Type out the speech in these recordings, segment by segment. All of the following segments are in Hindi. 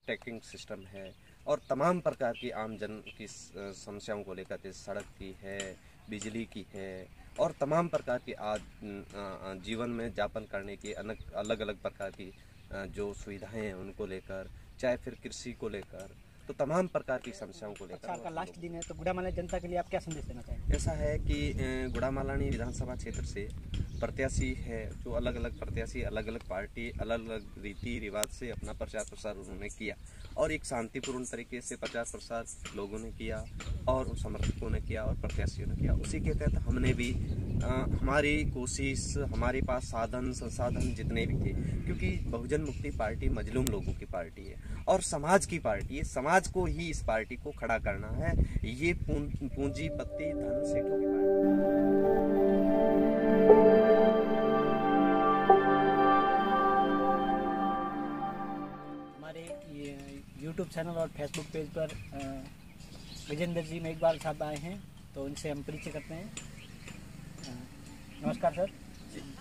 ट्रैकिंग सिस्टम है और तमाम प्रकार की आम जन की समस्याओं को लेकर के सड़क की है, बिजली की है और तमाम प्रकार की जीवन में यापन करने की अलग अलग प्रकार की जो सुविधाएं हैं उनको लेकर, चाहे फिर कृषि को लेकर, तो तमाम प्रकार की समस्याओं को लेकर। प्रचार का लास्ट दिन है तो गुड़ामालानी जनता के लिए आप क्या संदेश देना चाहेंगे? ऐसा है कि गुड़ामालानी विधानसभा क्षेत्र से प्रत्याशी है जो अलग अलग प्रत्याशी, अलग अलग पार्टी, अलग अलग रीति रिवाज से अपना प्रचार प्रसार उन्होंने किया और एक शांतिपूर्ण तरीके से प्रचार प्रसार लोगों ने किया और उन समर्थकों ने किया और प्रत्याशियों ने किया। उसी के तहत हमने भी हमारी कोशिश, हमारे पास साधन संसाधन जितने भी थे, क्योंकि बहुजन मुक्ति पार्टी मजलूम लोगों की पार्टी है और समाज की पार्टी है, समाज को ही इस पार्टी को खड़ा करना है। ये पूंजीपति धन सेठों की पार्टी। यूट्यूब चैनल और फेसबुक पेज पर गजेंद्र जी मेघवाल साहब आए हैं तो उनसे हम परिचय करते हैं। नमस्कार सर,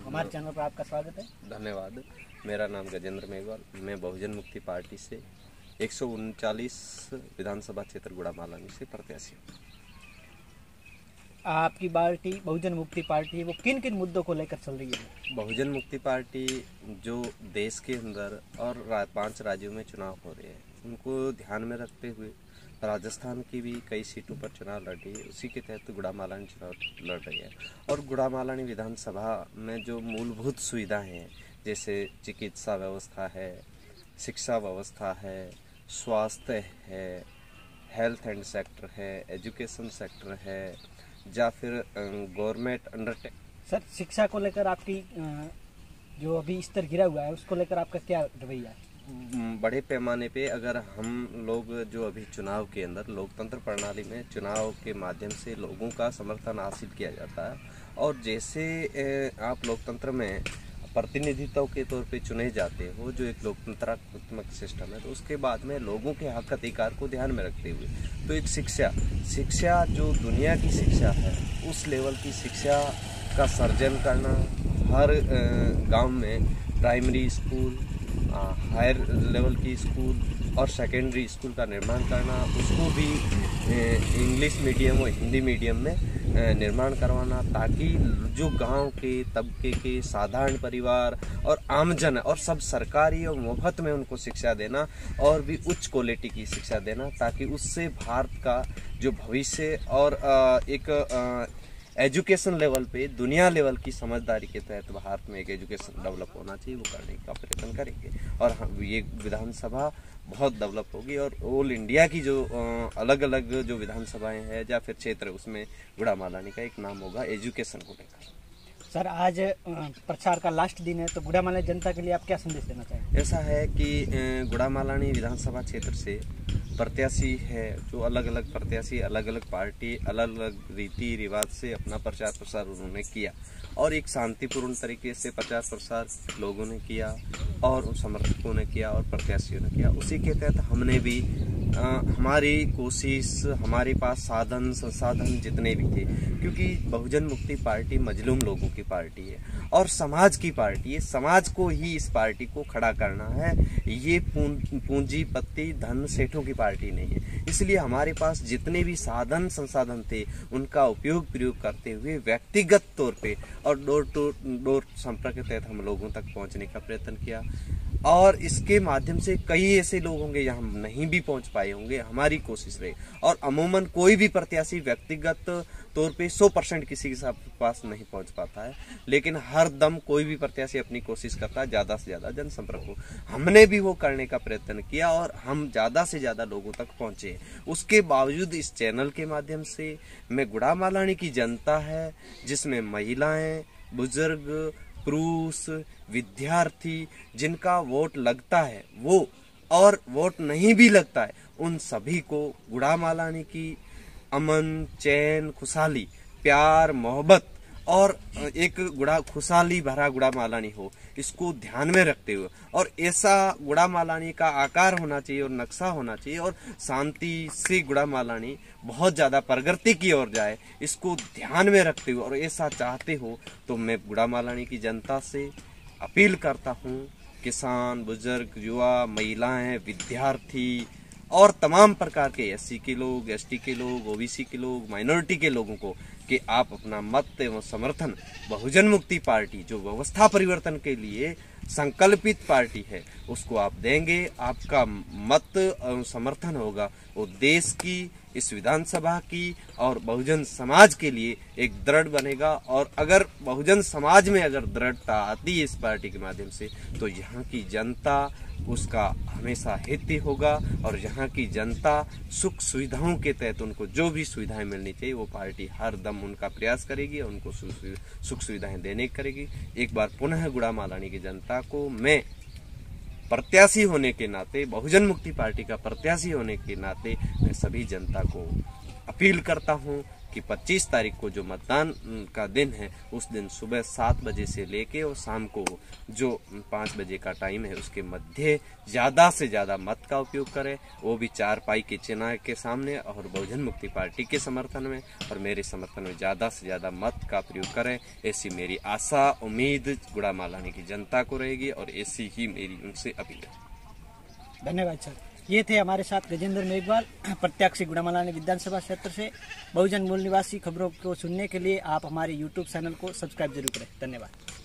हमारे चैनल पर आपका स्वागत है। धन्यवाद। मेरा नाम गजेंद्र मेघवाल, मैं बहुजन मुक्ति पार्टी से 139 विधानसभा क्षेत्र गुड़ामालानी से प्रत्याशी हूँ। आपकी पार्टी बहुजन मुक्ति पार्टी है, वो किन किन मुद्दों को लेकर चल रही है? बहुजन मुक्ति पार्टी जो देश के अंदर और 5 राज्यों में चुनाव हो रहे हैं उनको ध्यान में रखते हुए राजस्थान की भी कई सीटों पर चुनाव लड़ रही है। उसी के तहत गुड़ामालानी चुनाव लड़ रही है और गुड़ामालानी विधानसभा में जो मूलभूत सुविधाएं हैं जैसे चिकित्सा व्यवस्था है, शिक्षा व्यवस्था है, स्वास्थ्य है, हेल्थ एंड सेक्टर है, एजुकेशन सेक्टर है या फिर गवर्नमेंट अंडरटेक। सर, शिक्षा को लेकर आपकी जो अभी स्तर गिरा हुआ है उसको लेकर आपका क्या रवैया है? बड़े पैमाने पे अगर हम लोग जो अभी चुनाव के अंदर लोकतंत्र प्रणाली में चुनाव के माध्यम से लोगों का समर्थन हासिल किया जाता है और जैसे आप लोकतंत्र में प्रतिनिधित्व के तौर पे चुने जाते हो जो एक लोकतंत्रात्मक सिस्टम है, तो उसके बाद में लोगों के हक अधिकार को ध्यान में रखते हुए तो एक शिक्षा जो दुनिया की शिक्षा है उस लेवल की शिक्षा का सर्जन करना, हर गांव में प्राइमरी स्कूल, हायर लेवल की स्कूल और सेकेंडरी स्कूल का निर्माण करना, उसको भी इंग्लिश मीडियम और हिंदी मीडियम में निर्माण करवाना ताकि जो गांव के तबके के साधारण परिवार और आमजन और सब सरकारी और मुफ्त में उनको शिक्षा देना और भी उच्च क्वालिटी की शिक्षा देना ताकि उससे भारत का जो भविष्य और एक एजुकेशन लेवल पे दुनिया लेवल की समझदारी के तहत भारत में एक एजुकेशन डेवलप होना चाहिए, वो करने का प्रयत्न करेंगे और हम ये विधानसभा बहुत डेवलप होगी और ऑल इंडिया की जो अलग अलग जो विधानसभाएं हैं या फिर क्षेत्र उसमें गुड़ामालानी का एक नाम होगा एजुकेशन को लेकर। सर, आज प्रचार का लास्ट दिन है तो गुड़ामालानी जनता के लिए आप क्या संदेश देना चाहेंगे? ऐसा है कि गुड़ामालानी विधानसभा क्षेत्र से प्रत्याशी है जो अलग अलग प्रत्याशी, अलग अलग पार्टी, अलग अलग रीति रिवाज से अपना प्रचार प्रसार उन्होंने किया और एक शांतिपूर्ण तरीके से प्रचार प्रसार लोगों ने किया और उन समर्थकों ने किया और प्रत्याशियों ने किया। उसी के तहत हमने भी हमारी कोशिश, हमारे पास साधन संसाधन जितने भी थे, क्योंकि बहुजन मुक्ति पार्टी मजलूम लोगों की पार्टी है और समाज की पार्टी है, समाज को ही इस पार्टी को खड़ा करना है। ये पूंजीपति धन सेठों की पार्टी नहीं है, इसलिए हमारे पास जितने भी साधन संसाधन थे उनका प्रयोग करते हुए व्यक्तिगत तौर पे और डोर टू डोर संपर्क के तहत हम लोगों तक पहुंचने का प्रयत्न किया और इसके माध्यम से कई ऐसे लोग होंगे यहाँ नहीं भी पहुंच पाए होंगे। हमारी कोशिश रही और अमूमन कोई भी प्रत्याशी व्यक्तिगत तौर पे 100% किसी के पास नहीं पहुंच पाता है, लेकिन हर दम कोई भी प्रत्याशी अपनी कोशिश करता है ज़्यादा से ज़्यादा जनसंपर्क हो। हमने भी वो करने का प्रयत्न किया और हम ज़्यादा से ज़्यादा लोगों तक पहुँचे। उसके बावजूद इस चैनल के माध्यम से मैं गुड़ामालानी की जनता है जिसमें महिलाएं, बुजुर्ग, पुरुष, विद्यार्थी जिनका वोट लगता है वो और वोट नहीं भी लगता है उन सभी को गुड़ामालानी की अमन, चैन, खुशहाली, प्यार, मोहब्बत और एक खुशहाली भरा गुड़ामालानी हो, इसको ध्यान में रखते हुए और ऐसा गुड़ामालानी का आकार होना चाहिए और नक्शा होना चाहिए और शांति से गुड़ामालानी बहुत ज़्यादा प्रगति की ओर जाए, इसको ध्यान में रखते हुए और ऐसा चाहते हो तो मैं गुड़ामालानी की जनता से अपील करता हूँ किसान, बुजुर्ग, युवा, महिलाएं, विद्यार्थी और तमाम प्रकार के एससी के लोग, एसटी के लोग, ओबीसी के लोग, माइनॉरिटी के लोगों को कि आप अपना मत एवं समर्थन बहुजन मुक्ति पार्टी जो व्यवस्था परिवर्तन के लिए संकल्पित पार्टी है उसको आप देंगे। आपका मत एवं समर्थन होगा वो देश की, इस विधानसभा की और बहुजन समाज के लिए एक दृढ़ बनेगा। और अगर बहुजन समाज में अगर दृढ़ता आती है इस पार्टी के माध्यम से तो यहाँ की जनता उसका हमेशा हित होगा और यहाँ की जनता सुख सुविधाओं के तहत उनको जो भी सुविधाएं मिलनी चाहिए वो पार्टी हर दम उनका प्रयास करेगी और उनको सुख सुविधाएं देने करेगी। एक बार पुनः गुड़ामालानी की जनता को मैं प्रत्याशी होने के नाते, बहुजन मुक्ति पार्टी का प्रत्याशी होने के नाते मैं सभी जनता को अपील करता हूं कि 25 तारीख को जो मतदान का दिन है उस दिन सुबह 7 बजे से लेके और शाम को जो 5 बजे का टाइम है उसके मध्य ज़्यादा से ज़्यादा मत का उपयोग करें, वो भी 4 पाई के चिन्ह के सामने और बहुजन मुक्ति पार्टी के समर्थन में और मेरे समर्थन में ज़्यादा से ज़्यादा मत का प्रयोग करें। ऐसी मेरी आशा उम्मीद गुड़ामालानी की जनता को रहेगी और ऐसी ही मेरी उनसे अपील है। धन्यवाद सर। ये थे हमारे साथ गजेंद्र मेघवाल, प्रत्याशी गुड़ामालानी विधानसभा क्षेत्र से। बहुजन मूल निवासी खबरों को सुनने के लिए आप हमारे YouTube चैनल को सब्सक्राइब जरूर करें। धन्यवाद।